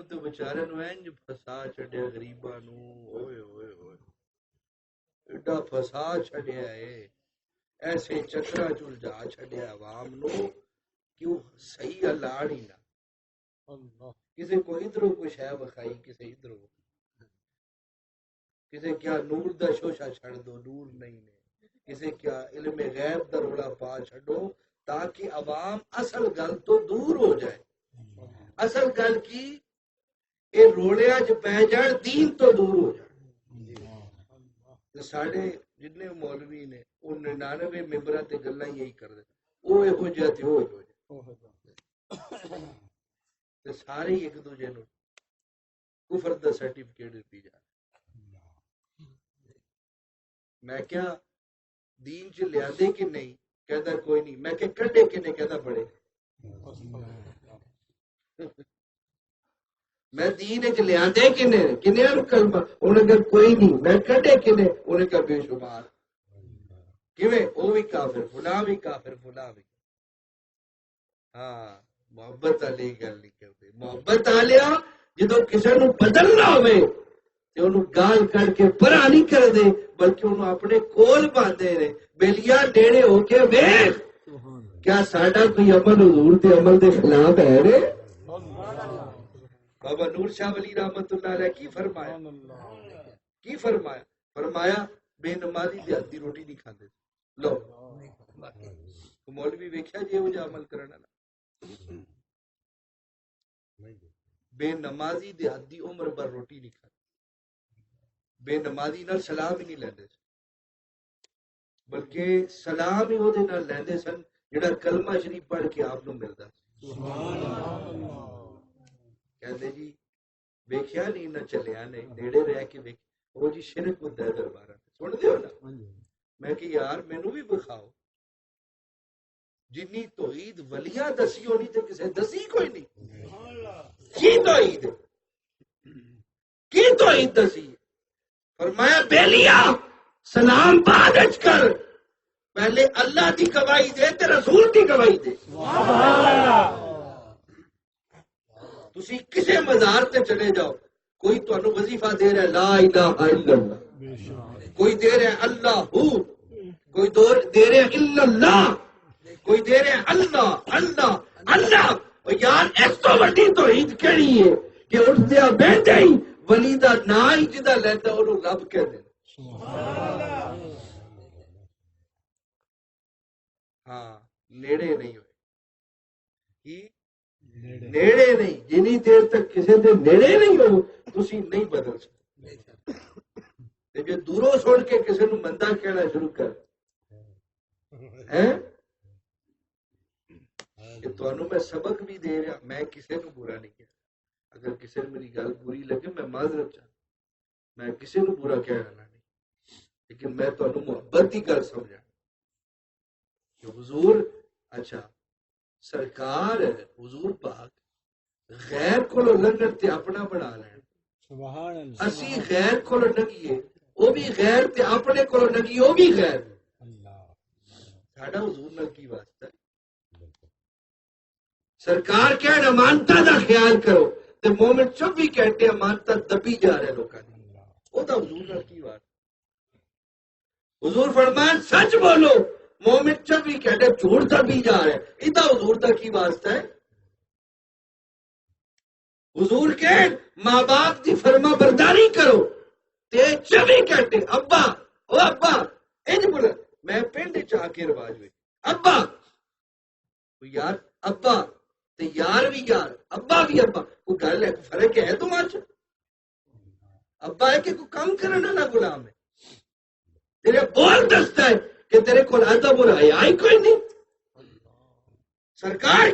تو بیچارے نو انج پھسا چھڈیا غریباں نو، اوئے اوئے اوئے ایڈا پھسا چھڈیا اے، ایسے چکراں چ الجھا چھڈیا عوام نو کہ وہ صحیح الاڑ ہی نہ کسی کو ادھروں کوئی شے بخائی، کسی ادھروں، کسی کیا نور دا شوشہ چھڑ دو، نور نہیں نے، کسی کیا علم غیب دا رولا پا چھڈو تاکہ عوام اصل گل تو دور ہو جائے۔ اصل گل کی اے روڑیاں چ پی جان، دین تو دور ہو جائے۔ ساڈے جتنے مولوی نے وہ 99 ممبراں تے گلاں یہی کردے، او ایہو جہا تے او ایہو جہا، تے سارے ایک دوجے نو کفر دا سرٹیفکیٹ دتی جا۔ میں کیا دین چ لیا دے کہ نہیں، کہتا کوئی نہیں، میں کہ کڈے کنے، کہتا بڑے، میں دین چ لیا دے کنے، کنیا نو کلمہ، انہیں کہ کوئی نہیں، میں کڈے کنے، انہیں کہ بے شمار، کیویں او بھی کافر، فلاں بھی کافر، فلاں بھی۔ ہاں محبت والی گل نہیں کرتے، محبت والیا جدو کسی نو بدلنا ہوئے تے انہوں گال کر کے پرا نہیں کر دے، بلکہ انہوں اپنے کول باندھے نے، بیلیا نیڑے ہو کے ویکھ کیا ساڈا کوئی عمل حضور دے عمل دے خلاف ہے رے؟ بابا نور شاہ ولی رحمت اللہ علیہ کی فرمایا، کی فرمایا؟ فرمایا بے نمازی دیہاتی روٹی نہیں کھاندے۔ لو مولوی ویکھیا جی وہ جا عمل کرنا نا، بے نمازی دیہاتی عمر بھر روٹی نہیں کھاندے، بے نمازی نال سلام ہی نہیں لیندے سن، بلکہ سلام ہی وہ لیندے سن جڑا کلمہ شریف پڑھ کے آپ نو ملدا سی۔ کہندے جی ویکھیا نہیں نہ چلیا نے، نیڑے رہ کے ویکھ، وہ جی شرک ہوندا ہے درباراں سن دیو نا۔ میں کہ یار مینوں بھی بخاؤ، جنی توحید ولیاں دسی ہونی تے کسے دسی کوئی نہیں۔ کی توحید، کی توحید دسی؟ فرمایا بیلیا سلام بعد اچ کر، پہلے اللہ دی گواہی دے تے رسول دی گواہی دے۔ تسی کسے مزار تے چلے جاؤ، کوئی تانوں وظیفہ دے رہا ہے لا الہ الا اللہ، کوئی دے رہا ہے اللہ ہو، کوئی دے رہا ہے الا اللہ، کوئی دے رہا ہے اللہ اللہ اللہ۔ اور یار اس تو وڈی توحید کیڑی ہے کہ اٹھدیا بیٹھے ہی ولی دا نام ہی جدا لیتا انہوں رب کہہ دے۔ ہاں نیڑے نہیں ہوئے، کی نیڑے نہیں، جنی دیر تک کسی دے نیڑے نہیں ہو تسی نہیں بدل سکتے۔ جی دوروں سن کے کسی نو مندا کہنا شروع کر کہ تانوں میں سبق بھی دے رہا، میں کسی نو برا نہیں کہہ، اگر کسی نے میری گل بری لگے میں معذرت چاہتا، میں کسی نو برا کہنا نہیں، لیکن میں تانوں محبت کی گل سمجھا کہ حضور اچھا سرکار حضور پاک غیر کو لنگن تے اپنا بنا لین، اسی غیر کو لنگیے وہ بھی غیر تے اپنے کو لنگیے وہ بھی غیر، ساڈا حضور نال کی واسطہ ہے؟ سرکار کہن امانتاں دا خیال کرو تے مومن 24 گھنٹے امانتاں دبی جا رہے لوکاں دی، او دا حضور نال کی واسطہ؟ حضور فرمان سچ بولو، مومن 24 گھنٹے جھوٹ دبی جا رہے، ادا حضور دا کی واسطہ ہے؟ حضور کہن ماں باپ دی فرما برداری کرو تے 24 گھنٹے ابا او ابا انج بولا، میں پنڈ چ آ کے رواج ہوئے ابا یار ابا تے یار بھی یار ابا بھی ابا، کوئی گل ہے فرق ہے تمہارے چ؟ ابا ہے کہ کوئی کام کرنے والا غلام ہے؟ تیرے بول دستا ہے کہ تیرے کو ادب اور حیا ہی کوئی نہیں؟ سرکار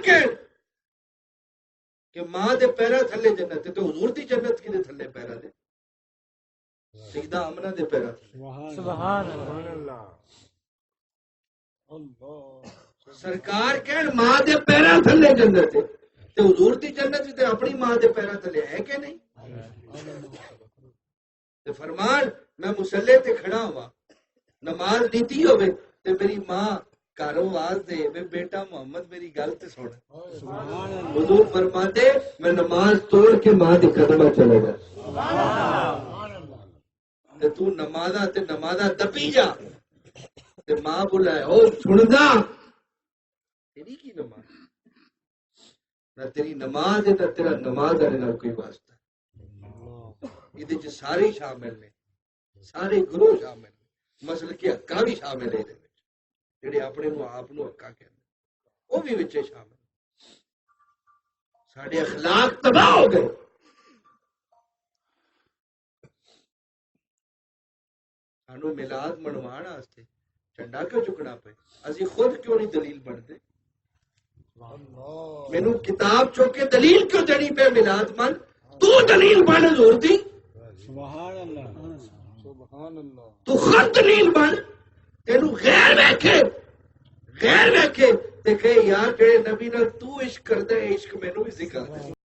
کہ ماں دے پیرا تھلے جنت تے حضور دی جنت کدے تھلے پیرا دے؟ سیدہ آمنہ دے پیرا تھلے۔ سبحان اللہ۔ سرکار کہن ماں دے پیرا تھلے جنت تے حضور دی جنت تے اپنی ماں دے پیرا تھلے ہے کہ نہیں؟ تے فرمان میں مصلی تے کھڑا ہوا، نماز دیتی ہوئے تے میری ماں گھروں آواز دے میں بیٹا محمد میری گل تے سن حضور فرماتے میں نماز توڑ کے ماں دی قدمہ چلے گا تے تو نمازہ دبی جا تے ماں بلائے او سندا تیری کی نماز نہ تیری نماز ہے نہ تیرا نماز ہے نہ کوئی واسطہ یہ سارے شامل نے سارے گروہ شامل نے مسلک حقا بھی شامل ہے جڑے اپنے آپ حقا کہتے وہ بھی وچے شامل سارے اخلاق تباہ ہو گئے سانو میلاد منوان واسطے جھنڈا کیوں چکنا پے اسی خود کیوں نہیں دلیل بنتے مینو کتاب چوک کے دلیل کیوں دینی پہ میلاد من تو دلیل بن حضور دی سبحان اللہ سبحان اللہ تو خود دلیل بن تینو غیر ویکھے تے کہ یار جڑے نبی نال تو عشق کردا ہے عشق مینوں بھی سکھا